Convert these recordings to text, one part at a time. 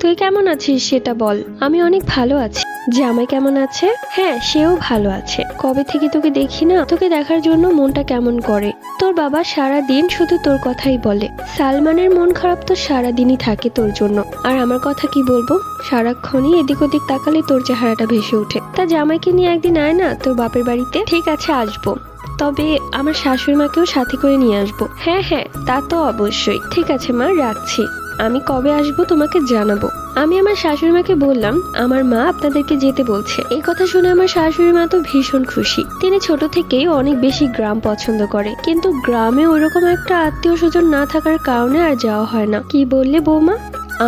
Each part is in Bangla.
তুই কেমন আছিস সেটা বল। আমি অনেক ভালো আছি। জামাই কেমন আছে? হ্যাঁ, সেও ভালো আছে। কবে থেকে তোকে দেখি না, তোকে দেখার জন্য মনটা কেমন করে। তোর বাবা সারা দিন শুধু তোর কথাই বলে। সালমানের মন খারাপ তো সারাদিনই থাকে তোর জন্য। আর আমার কথা কি বলবো, সারাক্ষণই এদিক ওদিক তাকালে তোর চেহারাটা ভেসে ওঠে। তা জামাইকে নিয়ে একদিন আয় না তোর বাপের বাড়িতে। ঠিক আছে, আসবো। তবে আমার শাশুড়ি মাকেও সাথে করে নিয়ে আসবো। হ্যাঁ হ্যাঁ, তা তো অবশ্যই। ঠিক আছে মা, রাখছি। আমি কবে আসবো তোমাকে জানাবো। আমি আমার শাশুড়ি মাকে বললাম আমার মা আপনাদেরকে যেতে বলছে। এই কথা শুনে আমার শাশুড়ি মা তো ভীষণ খুশি। তিনি ছোট থেকেই অনেক বেশি গ্রাম পছন্দ করে, কিন্তু গ্রামে ওইরকম একটা আত্মীয় স্বজন না থাকার কারণে আর যাওয়া হয় না। কি বললে বৌমা?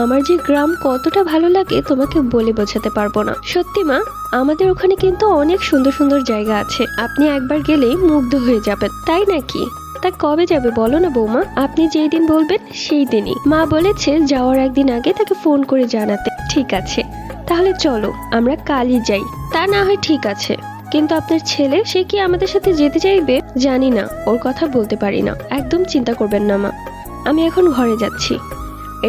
আমার যে গ্রাম কতটা ভালো লাগে তোমাকে বলে বোঝাতে পারবো না। সত্যি মা, আমাদের ওখানে কিন্তু অনেক সুন্দর সুন্দর জায়গা আছে। আপনি একবার গেলেই মুগ্ধ হয়ে যাবেন। তাই নাকি? তা কবে যাবে বলো না বৌমা? আপনি যেই দিন বলবেন সেই দিনই। মা বলেছে যাওয়ার একদিন আগে তাকে ফোন করে জানাতে। ঠিক আছে, তাহলে চলো আমরা কালই যাই। তা না হয় ঠিক আছে, কিন্তু আপনার ছেলে সে কি আমাদের সাথে যেতে চাইবে? জানি না, ওর কথা বলতে পারি না। একদম চিন্তা করবেন না মা, আমি এখন ঘরে যাচ্ছি।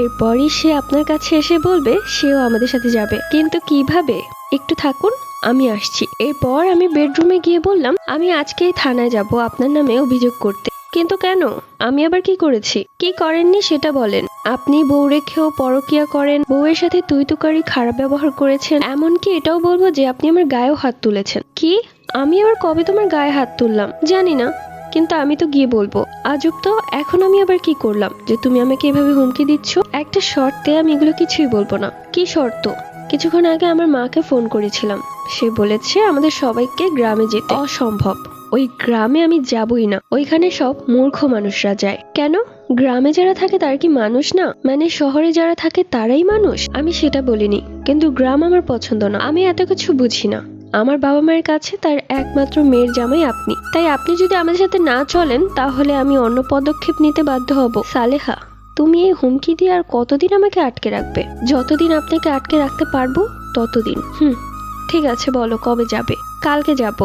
এরপরই সে আপনার কাছে এসে বলবে সেও আমাদের সাথে যাবে। কিন্তু কিভাবে? একটু থাকুন, আমি আসছি। এরপর আমি বেডরুমে গিয়ে বললাম আমি আজকেই থানায় যাব আপনার নামে অভিযোগ করতে। কিন্তু কেন? আমি আবার কি করেছি? কি করেননি সেটা বলেন। আপনি বউ রেখেও পরকিয়া করেন, বউয়ের সাথে তুই তুকারি খারাপ ব্যবহার করেছেন, এমনকি এটাও বলবো যে আপনি আমার গায়েও হাত তুলেছেন। কি? আমি আবার কবে তোমার গায়ে হাত তুললাম? জানি না, কিন্তু আমি তো গিয়ে বলবো। আজব তো, এখন আমি আবার কি করলাম যে তুমি আমাকে এভাবে হুমকি দিচ্ছ? একটা শর্তে আমি এগুলো কিছুই বলবো না। কি শর্ত? কিছুক্ষণ আগে আমার মাকে ফোন করেছিলাম, সে বলেছে আমাদের সবাইকে গ্রামে যেতে। অসম্ভব, ওই গ্রামে আমি যাবই না। ওইখানে সব মূর্খ মানুষরা যায়। কেন? গ্রামে যারা থাকে তারা কি মানুষ না? মানে শহরে যারা থাকে তারাই মানুষ? আমি সেটা বলিনি, কিন্তু গ্রাম আমার পছন্দ না। আমি এত কিছু বুঝি না। আমার বাবা মায়ের কাছে তার একমাত্র মেয়ের জামাই আপনি। তাই আপনি যদি আমাদের সাথে না চলেন তাহলে আমি অন্য পদক্ষেপ নিতে বাধ্য হব। সালেহা, তুমি এই হুমকি দিয়ে আর কতদিন আমাকে আটকে রাখবে? যতদিন আপনাকে আটকে রাখতে পারবো ততদিন। ঠিক আছে, বলো কবে যাবে? কালকে যাব।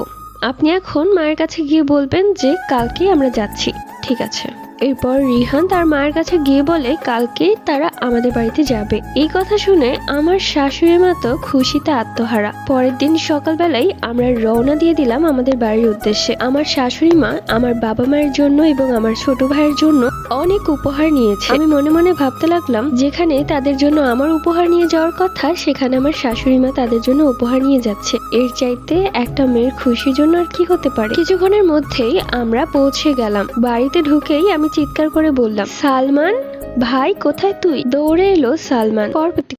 আপনি এখন মায়ের কাছে গিয়ে বলবেন যে কালকে আমরা যাচ্ছি। ঠিক আছে। এরপর রিহান তার মায়ের কাছে গিয়ে বলে কালকে তারা আমাদের বাড়িতে যাবে। এই কথা শুনে আমার শাশুড়ি মা তো খুশিতে আত্মহারা। পরের দিন সকালবেলায় আমরা রওনা দিয়ে দিলাম আমাদের বাড়ির উদ্দেশ্যে। আমার শাশুড়ি মা আমার বাবা মায়ের জন্য এবং আমার ছোট ভাইয়ের জন্য অনেক উপহার নিয়েছে। আমি মনে মনে ভাবতে লাগলাম যেখানে তাদের জন্য আমার উপহার নিয়ে যাওয়ার কথা, সেখানে আমার শাশুড়ি মা তাদের জন্য উপহার নিয়ে যাচ্ছে। এর চাইতে একটা মেয়ের খুশির জন্য আর কি হতে পারে? কিছুক্ষণের মধ্যেই আমরা পৌঁছে গেলাম। বাড়িতে ঢুকেই আমি চিৎকার করে বললাম সালমান ভাই, কোথায় তুই? দৌড়ে এলো সালমান। পরবর্তী